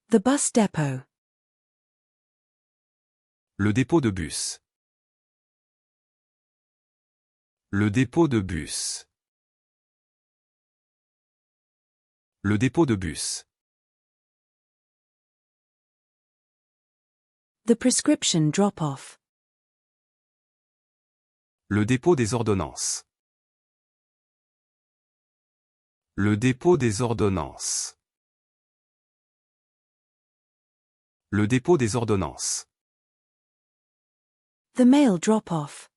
The bus depot. Le dépôt de bus. Le dépôt de bus. Le dépôt de bus. The prescription drop-off. Le dépôt des ordonnances. Le dépôt des ordonnances. Le dépôt des ordonnances. The mail drop-off.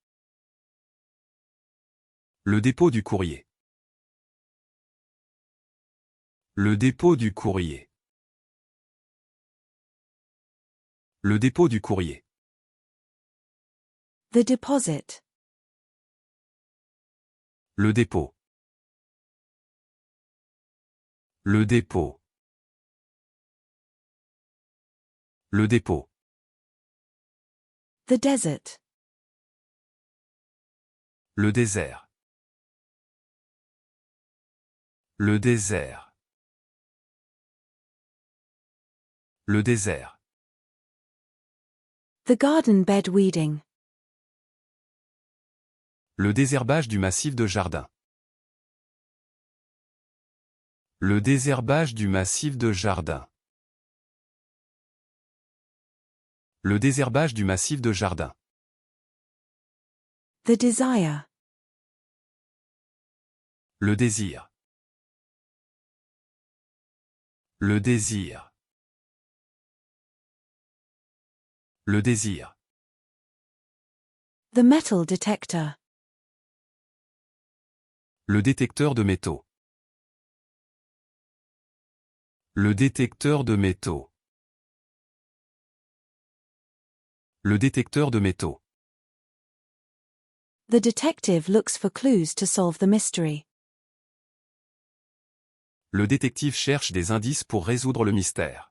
Le dépôt du courrier. Le dépôt du courrier. Le dépôt du courrier. The deposit. Le dépôt. Le dépôt. Le dépôt. The desert. Le désert. Le désert. Le désert. The garden bed weeding. Le désherbage du massif de jardin. Le désherbage du massif de jardin. Le désherbage du massif de jardin. The desire. Le désir. Le désir. Le désir. The metal detector. Le détecteur de métaux. Le détecteur de métaux. Le détecteur de métaux. The detective looks for clues to solve the mystery. Le détective cherche des indices pour résoudre le mystère.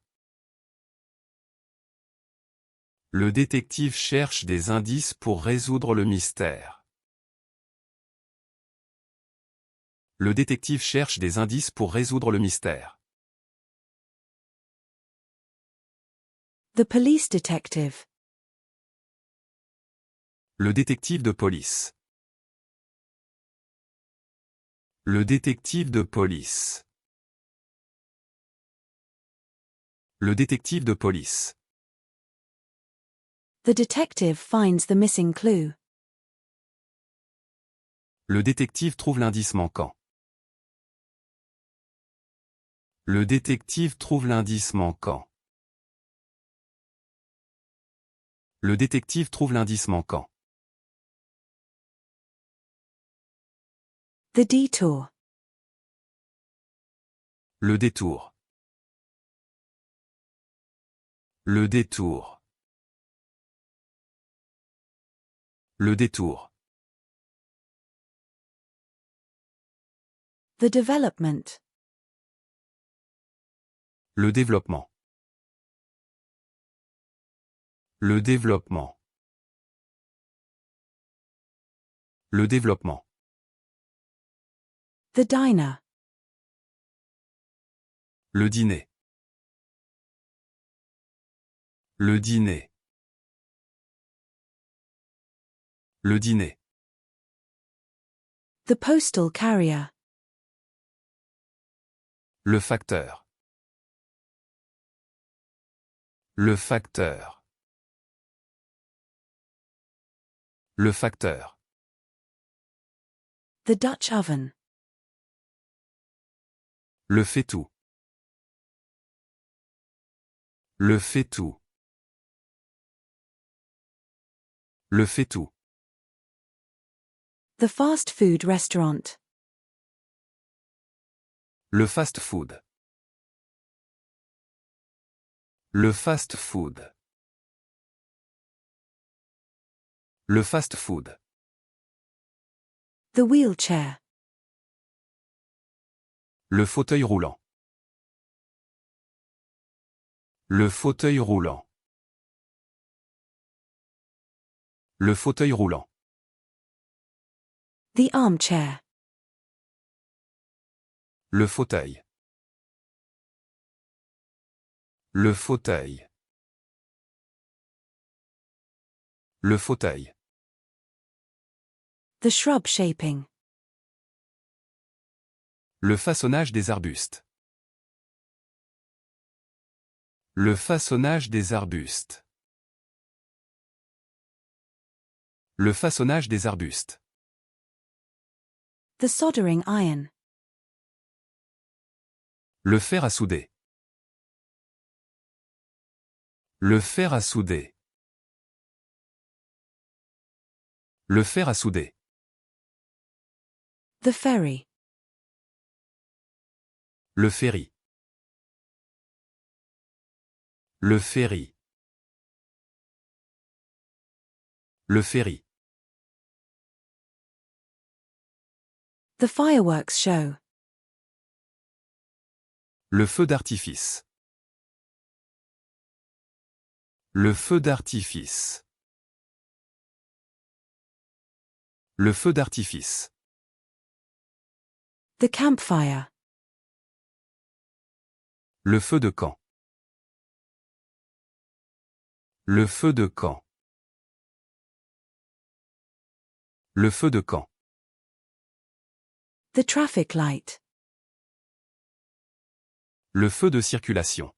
Le détective cherche des indices pour résoudre le mystère. Le détective cherche des indices pour résoudre le mystère. The police detective. Le détective de police. Le détective de police. Le détective de police. The detective finds the missing clue. Le détective trouve l'indice manquant. Le détective trouve l'indice manquant. Le détective trouve l'indice manquant. The detour. Le détour. Le détour. Le détour. The development. Le développement. Le développement. Le développement. The diner. Le dîner. Le dîner. Le dîner. The postal carrier. Le facteur. Le facteur. Le facteur. The Dutch oven. Le fait-tout. Le fait-tout. Le fait-tout. The fast food restaurant. Le fast-food. Le fast-food. Le fast-food. The wheelchair. Le fauteuil roulant. Le fauteuil roulant. Le fauteuil roulant. The armchair. Le fauteuil. Le fauteuil. Le fauteuil. The shrub shaping. Le façonnage des arbustes. Le façonnage des arbustes. Le façonnage des arbustes. The soldering iron. Le fer à souder. Le fer à souder. Le fer à souder. The ferry. Le ferry. Le ferry. Le ferry. The fireworks show. Le feu d'artifice. Le feu d'artifice. Le feu d'artifice. The campfire. Le feu de camp. Le feu de camp. Le feu de camp. The traffic light. Le feu de circulation.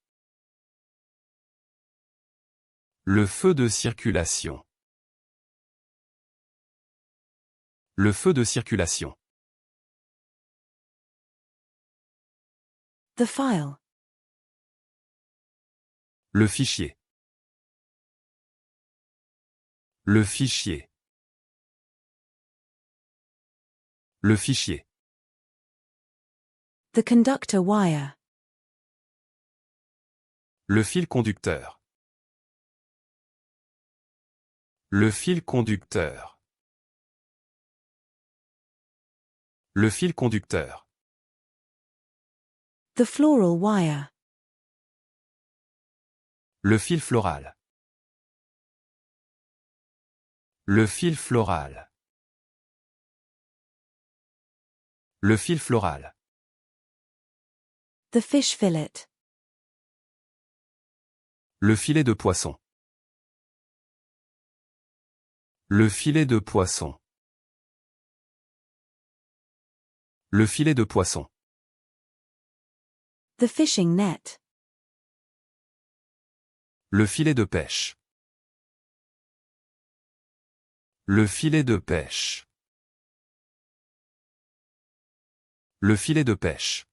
Le feu de circulation. Le feu de circulation. The file. Le fichier. Le fichier. Le fichier. The conductor wire. Le fil conducteur. Le fil conducteur. Le fil conducteur. The floral wire. Le fil floral. Le fil floral. Le fil floral. The fish fillet. Le filet de poisson. Le filet de poisson. Le filet de poisson. The fishing net. Le filet de pêche. Le filet de pêche. Le filet de pêche.